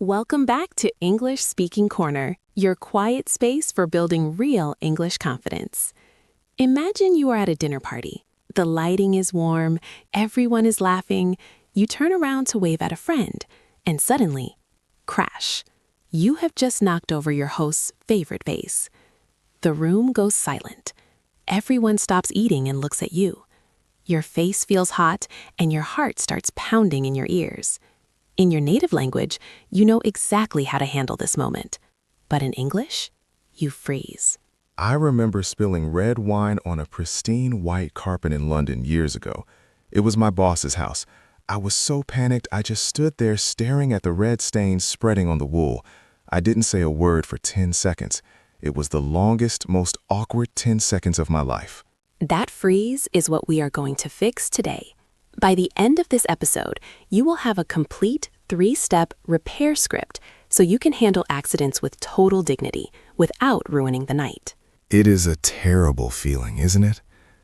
Welcome back to English Speaking Corner, your quiet space for building real English confidence. Imagine you are at a dinner party. The lighting is warm, everyone is laughing. You turn around to wave at a friend, and suddenly, crash. You have just knocked over your host's favorite vase. The room goes silent. Everyone stops eating and looks at you. Your face feels hot, and your heart starts pounding in your ears. In your native language, you know exactly how to handle this moment. But in English, you freeze. I remember spilling red wine on a pristine white carpet in London years ago. It was my boss's house. I was so panicked I just stood there staring at the red stains spreading on the wool. I didn't say a word for 10 seconds. It was the longest, most awkward 10 seconds of my life. That freeze is what we are going to fix today. By the end of this episode, you will have a complete 3-step repair script so you can handle accidents with total dignity without ruining the night. It is a terrible feeling, isn't it?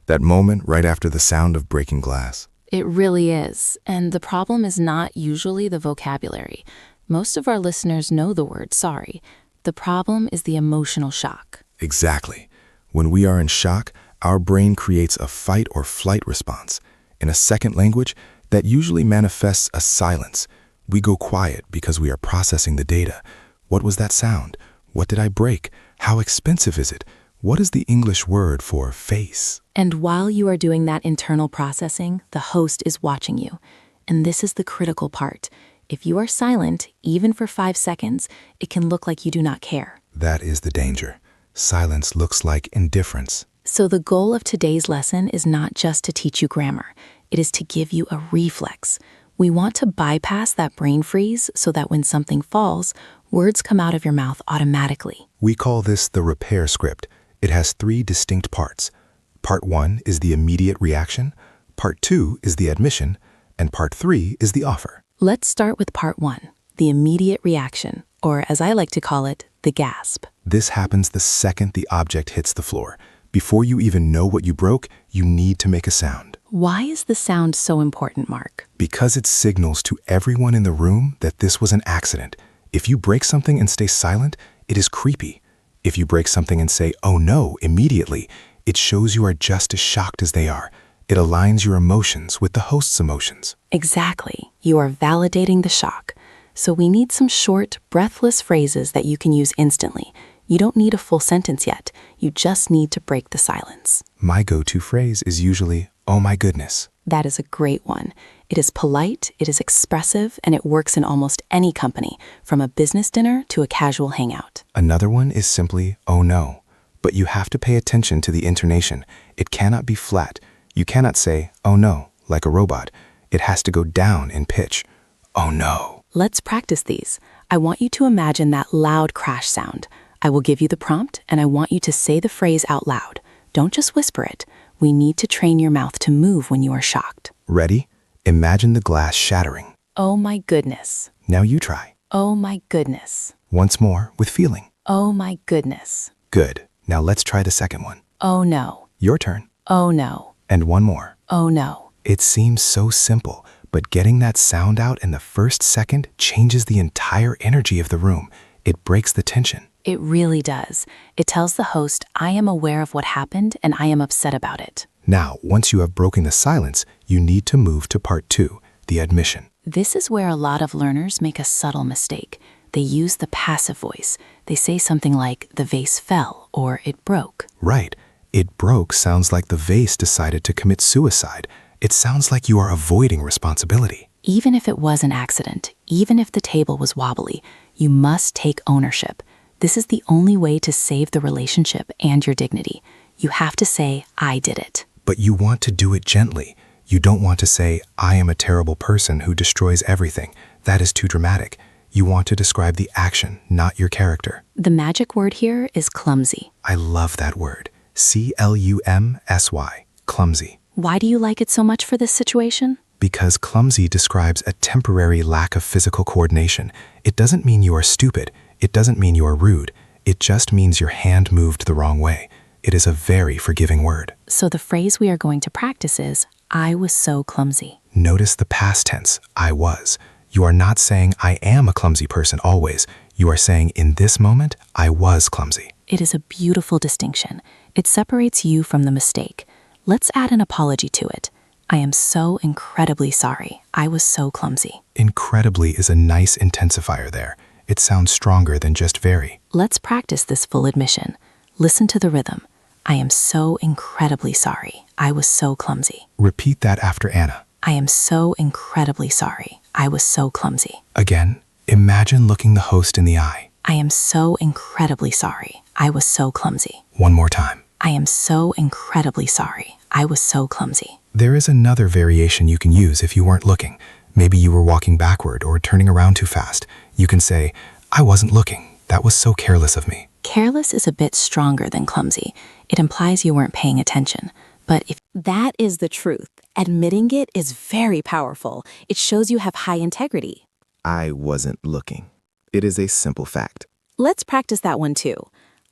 That moment right after the sound of breaking glass. It really is, and the problem is not usually the vocabulary. Most of our listeners know the word sorry. The problem is the emotional shock. Exactly. When we are in shock, our brain creates a fight or flight response. In a second language, that usually manifests as silence. We go quiet because we are processing the data. What was that sound? What did I break? How expensive is it? What is the English word for face? And while you are doing that internal processing, the host is watching you. And this is the critical part. If you are silent, even for 5 seconds, it can look like you do not care. That is the danger. Silence looks like indifference. So the goal of today's lesson is not just to teach you grammar. It is to give you a reflex. We want to bypass that brain freeze so that when something falls, words come out of your mouth automatically. We call this the repair script. It has 3 distinct parts. Part 1 is the immediate reaction, Part 2 is the admission, and Part 3 is the offer. Let's start with Part 1, the immediate reaction, or as I like to call it, the gasp. This happens the second the object hits the floor. Before you even know what you broke, you need to make a sound. Why is the sound so important, Mark? Because it signals to everyone in the room that this was an accident. If you break something and stay silent, it is creepy. If you break something and say, "Oh no," immediately, it shows you are just as shocked as they are. It aligns your emotions with the host's emotions. Exactly. You are validating the shock. So we need some short, breathless phrases that you can use instantly. You don't need a full sentence yet. You just need to break the silence. My go-to phrase is usually, "Oh my goodness." That is a great one. It is polite, it is expressive, and it works in almost any company, from a business dinner to a casual hangout. Another one is simply, "Oh no." But you have to pay attention to the intonation. It cannot be flat. You cannot say, "Oh no," like a robot. It has to go down in pitch. "Oh no." Let's practice these. I want you to imagine that loud crash sound. I will give you the prompt, and I want you to say the phrase out loud. Don't just whisper it. We need to train your mouth to move when you are shocked. Ready? Imagine the glass shattering. Oh my goodness. Now you try. Oh my goodness. Once more with feeling. Oh my goodness. Good. Now let's try the second one. Oh no. Your turn. Oh no. And one more. Oh no. It seems so simple, but getting that sound out in the first second changes the entire energy of the room. It breaks the tension. It really does. It tells the host, I am aware of what happened and I am upset about it. Now, once you have broken the silence, you need to move to Part 2, the admission. This is where a lot of learners make a subtle mistake. They use the passive voice. They say something like, the vase fell, or it broke. Right. It broke sounds like the vase decided to commit suicide. It sounds like you are avoiding responsibility. Even if it was an accident, even if the table was wobbly, you must take ownership. This is the only way to save the relationship and your dignity. You have to say, I did it. But you want to do it gently. You don't want to say, I am a terrible person who destroys everything. That is too dramatic. You want to describe the action, not your character. The magic word here is clumsy. I love that word. C-L-U-M-S-Y. Clumsy. Why do you like it so much for this situation? Because clumsy describes a temporary lack of physical coordination. It doesn't mean you are stupid. It doesn't mean you are rude. It just means your hand moved the wrong way. It is a very forgiving word. So the phrase we are going to practice is, I was so clumsy. Notice the past tense, I was. You are not saying, I am a clumsy person always. You are saying, in this moment, I was clumsy. It is a beautiful distinction. It separates you from the mistake. Let's add an apology to it. I am so incredibly sorry. I was so clumsy. Incredibly is a nice intensifier there. It sounds stronger than just very. Let's practice this full admission. Listen to the rhythm. I am so incredibly sorry. I was so clumsy. Repeat that after Anna. I am so incredibly sorry. I was so clumsy. Again, imagine looking the host in the eye. I am so incredibly sorry. I was so clumsy. One more time. I am so incredibly sorry. I was so clumsy. There is another variation you can use if you weren't looking. Maybe you were walking backward or turning around too fast. You can say, I wasn't looking. That was so careless of me. Careless is a bit stronger than clumsy. It implies you weren't paying attention. But if that is the truth, admitting it is very powerful. It shows you have high integrity. I wasn't looking. It is a simple fact. Let's practice that one too.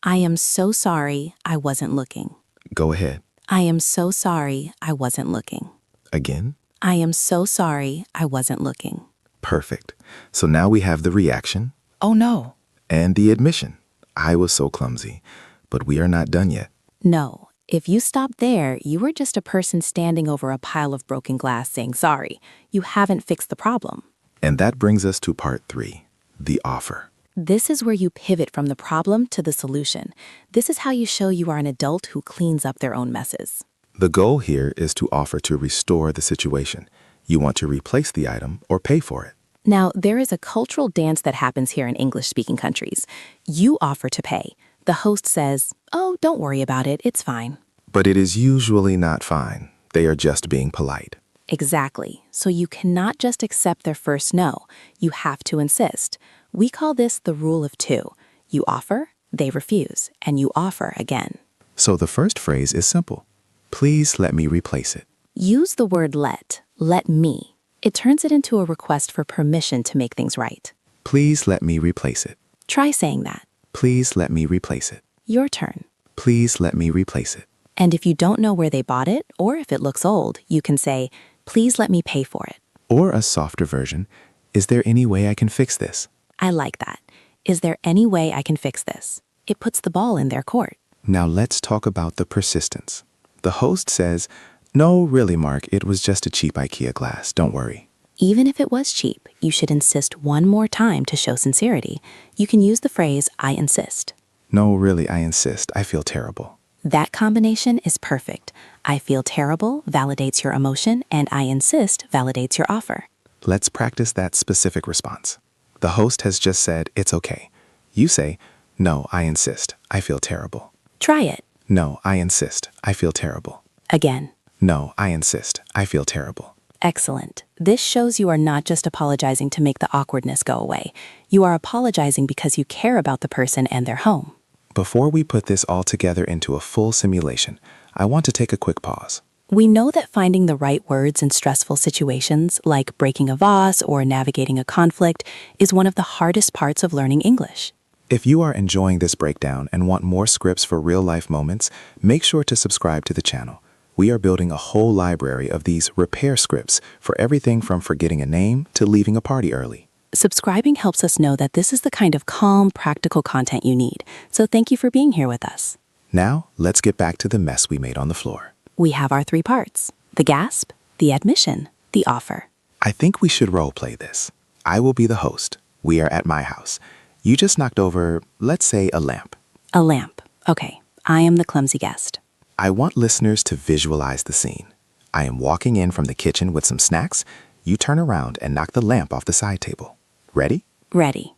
I am so sorry I wasn't looking. Go ahead. I am so sorry I wasn't looking. Again. I am so sorry I wasn't looking. Perfect. So now we have the reaction. Oh no. And the admission. I was so clumsy. But we are not done yet. No. If you stopped there, you were just a person standing over a pile of broken glass saying sorry. You haven't fixed the problem. And that brings us to part 3, the offer. This is where you pivot from the problem to the solution. This is how you show you are an adult who cleans up their own messes. The goal here is to offer to restore the situation. You want to replace the item or pay for it. Now, there is a cultural dance that happens here in English-speaking countries. You offer to pay. The host says, oh, don't worry about it, it's fine. But it is usually not fine. They are just being polite. Exactly. So you cannot just accept their first no. You have to insist. We call this the rule of 2. You offer, they refuse, and you offer again. So the first phrase is simple. Please let me replace it. Use the word let me. It turns it into a request for permission to make things right. Please let me replace it. Try saying that. Please let me replace it. Your turn. Please let me replace it. And if you don't know where they bought it, or if it looks old, you can say, please let me pay for it. Or a softer version, is there any way I can fix this? I like that. Is there any way I can fix this? It puts the ball in their court. Now let's talk about the persistence. The host says, no, really, Mark, it was just a cheap IKEA glass. Don't worry. Even if it was cheap, you should insist one more time to show sincerity. You can use the phrase, I insist. No, really, I insist. I feel terrible. That combination is perfect. I feel terrible validates your emotion, and I insist validates your offer. Let's practice that specific response. The host has just said, it's okay. You say, no, I insist. I feel terrible. Try it. No, I insist. I feel terrible. Again. No, I insist. I feel terrible. Excellent. This shows you are not just apologizing to make the awkwardness go away. You are apologizing because you care about the person and their home. Before we put this all together into a full simulation, I want to take a quick pause. We know that finding the right words in stressful situations, like breaking a vase or navigating a conflict, is one of the hardest parts of learning English. If you are enjoying this breakdown and want more scripts for real-life moments, make sure to subscribe to the channel. We are building a whole library of these repair scripts for everything from forgetting a name to leaving a party early. Subscribing helps us know that this is the kind of calm, practical content you need, so thank you for being here with us. Now, let's get back to the mess we made on the floor. We have our 3 parts: the gasp, the admission, the offer. I think we should role-play this. I will be the host. We are at my house. You just knocked over, let's say, a lamp. A lamp. Okay, I am the clumsy guest. I want listeners to visualize the scene. I am walking in from the kitchen with some snacks. You turn around and knock the lamp off the side table. Ready? Ready.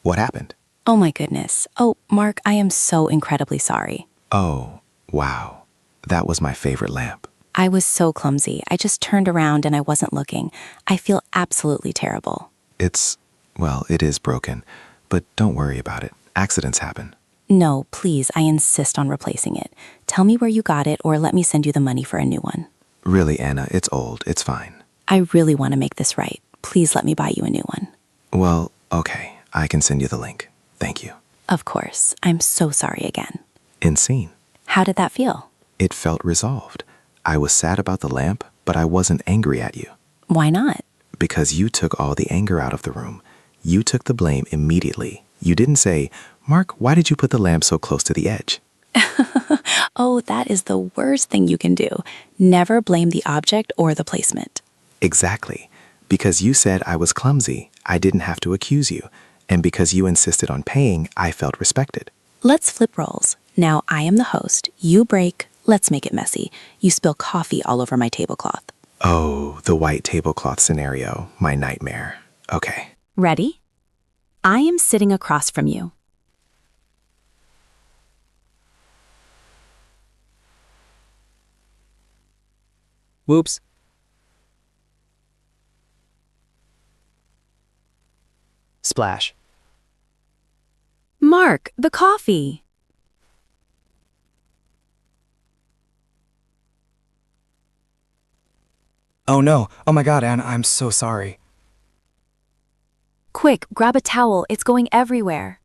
What happened? Oh my goodness. Oh, Mark, I am so incredibly sorry. Oh, wow. That was my favorite lamp. I was so clumsy. I just turned around and I wasn't looking. I feel absolutely terrible. Well, it is broken, but don't worry about it. Accidents happen. No, please, I insist on replacing it. Tell me where you got it or let me send you the money for a new one. Really, Anna, it's old. It's fine. I really want to make this right. Please let me buy you a new one. Well, okay. I can send you the link. Thank you. Of course. I'm so sorry again. Insane. How did that feel? It felt resolved. I was sad about the lamp, but I wasn't angry at you. Why not? because you took all the anger out of the room. You took the blame immediately. You didn't say, "Mark, why did you put the lamp so close to the edge?" Oh, that is the worst thing you can do. Never blame the object or the placement. Exactly. Because you said I was clumsy, I didn't have to accuse you. And because you insisted on paying, I felt respected. Let's flip roles. Now I am the host. You break. Let's make it messy. You spill coffee all over my tablecloth. Oh, the white tablecloth scenario, my nightmare. Okay. Ready? I am sitting across from you. Whoops. Splash. Mark, the coffee. Oh no. Oh my God, Anne, I'm so sorry. Quick, grab a towel. It's going everywhere.